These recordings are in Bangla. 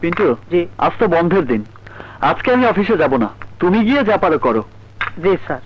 পিন্টু, জি। আজ তো বন্ধের দিন, আজকে আমি অফিসে যাব না, তুমি গিয়ে যা পারো করো। জি স্যার।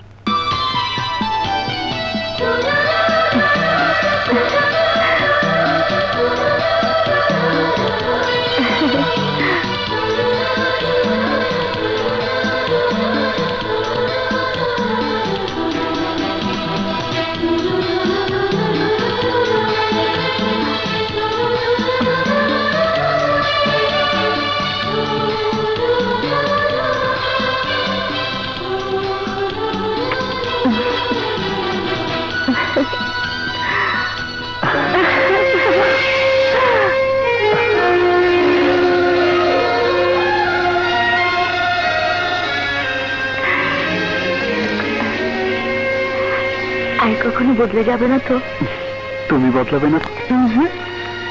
আর কখনো বদলে যাবে না তো? তুমি বদলাবে না?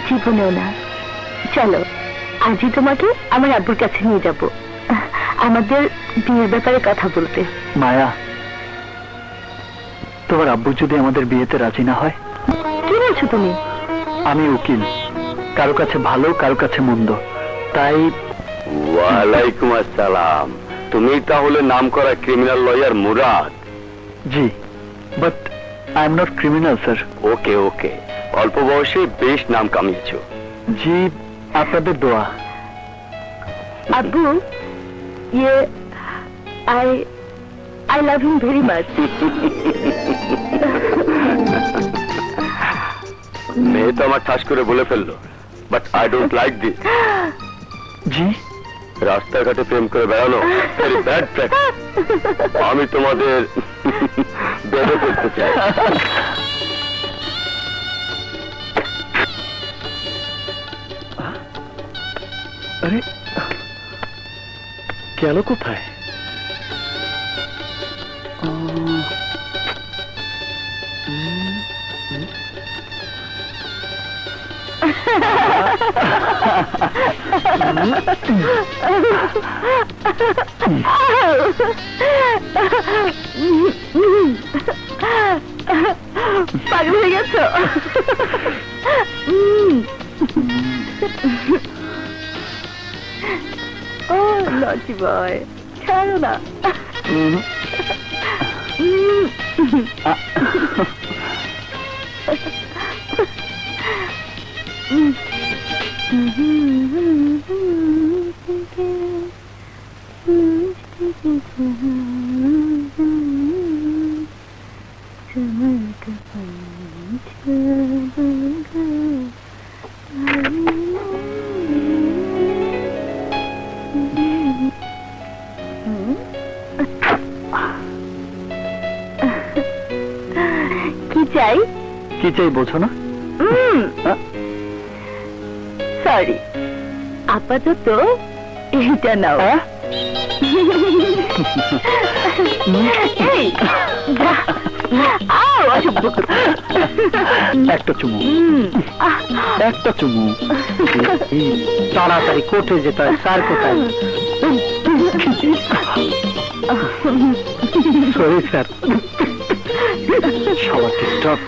জীবনেও না। চলো আজই তোমাকে আমার আব্বুর কাছে নিয়ে যাব, আমাদের বিয়ের ব্যাপারে কথা বলতে। মায়া, তোমার আব্বু যদি আমাদের বিয়েতে রাজি না হয়? কি বলছো তুমি? আমি উকিল, কারো কাছে ভালো কারো কাছে মন্দ, তাই। ওয়ালাইকুম আসসালাম। তুমি তাহলে নামকরা ক্রিমিনাল লয়ার মুরাদ? জি, but I am not criminal sir. Okay okay, অল্প বয়সে বেশ নাম কামিয়েছো। জি, আপনাদের দোয়া। আব্বু, ইয়ে I love him very much. মেয়ে তো আমার ঠাস করে বলে ফেললো, but I don't like this. জি? রাস্তাঘাটে প্রেম করে বেড়ানো ভেরি ব্যাড প্র্যাকটিস। আমি তোমাদের বেঁধে করতে চাই। আরে গেল কোথায়? পাগল হয়ে গেছো? ও লজি বয়, ছাড়ো না। কি চাই? কি চাই বোঝো না? সরি, আপাতত এইটা নাও। একটা চুমু, একটা চুমু। তাড়াতাড়ি কোর্টে যেতে হয়। স্যার কোথায়? সরি স্যার, সবার ডিস্টার্ব।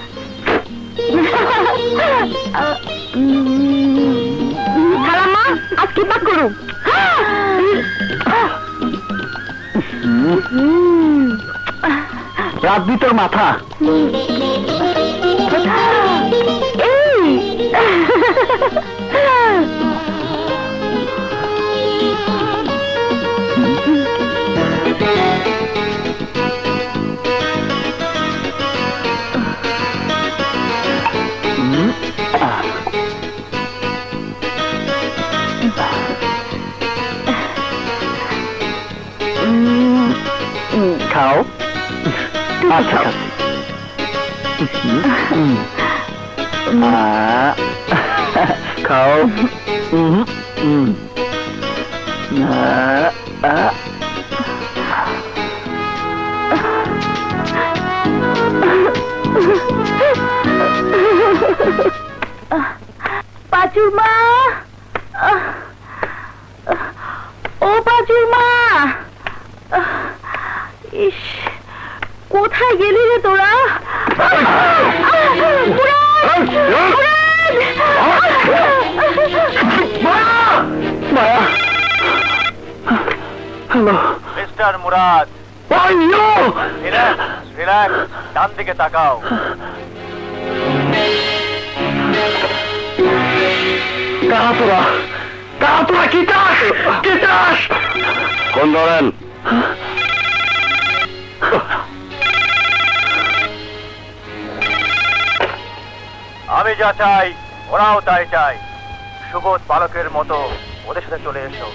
খালাম্মা, আজকে পাক করো। রাত ভিতর মাথা। খাও। আচ্ছা খাচ্ছি। খাও। পাঁচুর মা, ও পাঁচুর মা, ইস কোথায় গেলি রে তোরা? মায়া, হ্যালো, মিস্টার মুরাদ, আইয়ো! রিল্যাক্স রিল্যাক্স, ডান দিকে তাকাও। কারা তোরা? কারা তোরা? কি চাস? কি চাস? কোন ধরেন? আমি যা চাই ওরাও তাই চাই। সুবোধ বালকের মতো ওদের সাথে চলে এসো।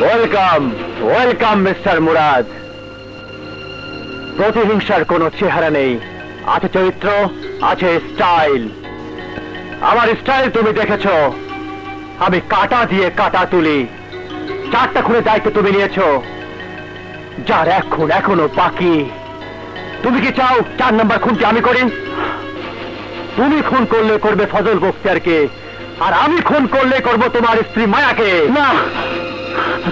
Welcome, welcome mister Murad. প্রতিহিংসার কোনো চেহারা নেই, আছে চরিত্র, আছে স্টাইল। আমার স্টাইল তুমি দেখেছো, আমি কাটা দিয়ে কাটা তুলি। 4টা খুনের দায়িত্ব তুমি নিয়েছো, যার এক খুন এখনো বাকি। তুমি কি চাও 4 নম্বর খুনটি আমি করি? তুমি খুন করলে করবে ফজল বখতিয়ারকে, আর আমি খুন করলে করব তোমার স্ত্রী মায়াকে। না,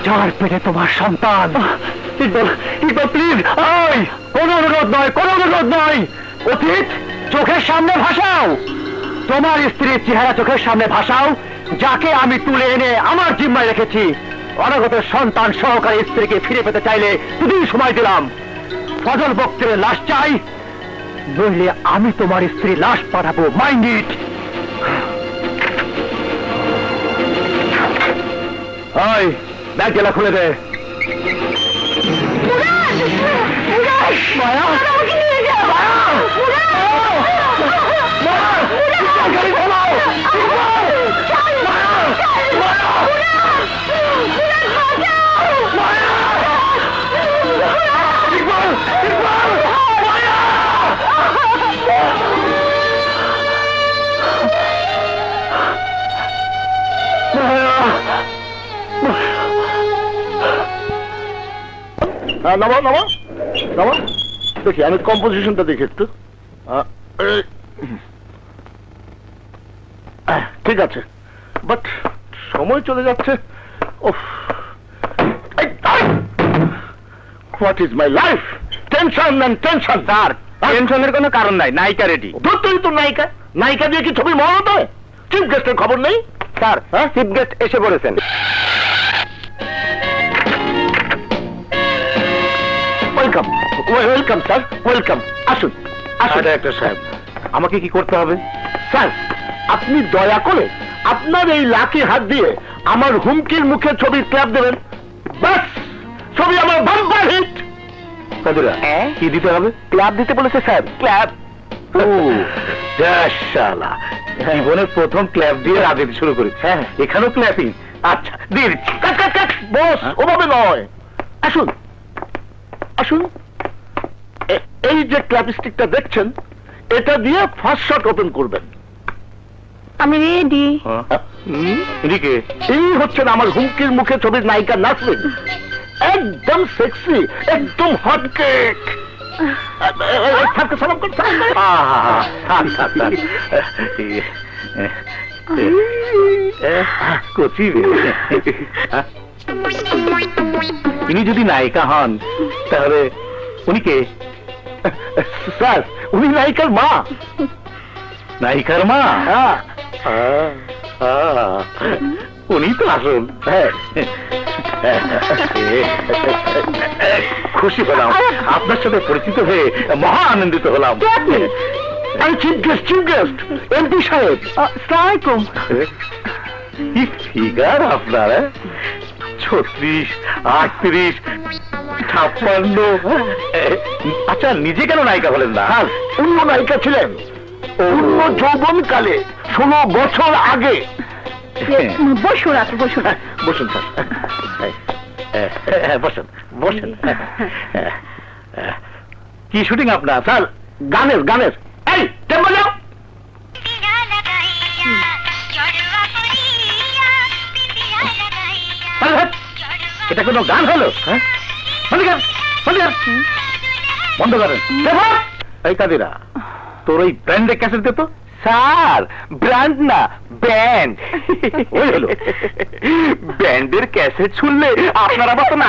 যার পেটে তোমার সন্তান। ইকবাল, ইকবাল প্লিজ, কোনো অনুরোধ নয়, কোনো অনুরোধ নয়। অতীত চোখের সামনে ভাসাও, তোমার স্ত্রীর চেহারা চোখের সামনে ভাসাও, যাকে আমি তুলে এনে আমার জিম্মায় রেখেছি। অনাগত সন্তান সহকারী স্ত্রীকে ফিরে পেতে চাইলে 2 দিন সময় দিলাম। ফজল বখতিয়ারের লাশ চাই, নইলে আমি তোমার স্ত্রী লাশ পাঠাবো। Mind it. ওই ব্যাগ গেলা খুলে দে। মায়া, গাড়ি চালাও। নামো নামো নামো, দেখি আমি কম্পোজিশনটা দেখি একটু। ঠিক আছে, বাট সময় চলে যাচ্ছে। What is my life? Tension and tension. Sir, টেনশনের কোনো কারণ নাই, নায়িকা রেডি। তুই তো নায়িকা, নায়িকা দিয়ে কি ছবি মনে হতো? চিফ গেস্টের খবর নেই? স্যার, চিফ গেস্ট এসে পড়েছেন। Welcome, welcome sir, welcome. আসুন আসুন। ডাক্তার সাহেব, আমাকে কি করতে হবে? স্যার, আপনি দয়া করে আপনার এই লাকি হাত দিয়ে আমার হুমকির মুখে ছবি ক্ল্যাপ দেবেন। বাস, ছবি আমার বাম্পার হিট। কাদিরা, কি দিতে হবে? ক্ল্যাপ দিতে বলেছে স্যার। ক্ল্যাপ? ও শালা, জীবনের প্রথম ক্ল্যাপ দিয়ে রাজনীতি শুরু করেছি। হ্যাঁ, এখানেও ক্ল্যাপিং। আচ্ছা, দিয়ে দিচ্ছি। বস, ওভাবে নয়। আসুন আসুন, এই যে ক্ল্যাপস্টিকটা দেখছেন, এটা দিয়ে ফার্স্ট শট ওপেন করবেন। আমি রেডি। এদিকে এই হচ্ছেন আমার হুমকির মুখে ছবির নায়িকা নাসরিন। একদম সেক্সি, একদম হট কেক। সালাম কর, সালাম কর। কচি রে। ইনি যদি নায়িকা হন তাহলে উনি কে? স্যার, উনি নায়িকার মা। নায়িকার মা? উনি তো আসল। খুশি হলাম, আপনার সাথে পরিচিত হয়ে মহা আনন্দিত হলাম। আমি chief guest, chief guest MP সাহেব। আসসালামাইকুম। কি ফিগার আপনার! 36, 38, 56। আচ্ছা, নিজে কেন নায়িকা হলেন না? অন্য নায়িকা ছিলেন পূর্ণ যৌবনকালে, 16 বছর আগে। বসুন, আপনি বসুন। বসুন স্যার, বসুন বসুন। কি শুটিং আপনার? স্যার, গানের গানের। এই টেম্পো যাও। এটা কোনো গান হলো? বন্ধ করেন। এই কাদিরা, তোর ওই ব্র্যান্ডের ক্যাসেট দে তো। স্যার, ব্র্যান্ড না, ব্যান্ড। ওই হলো ব্যান্ডের ক্যাসেট শুনলে আপনারা মতো না।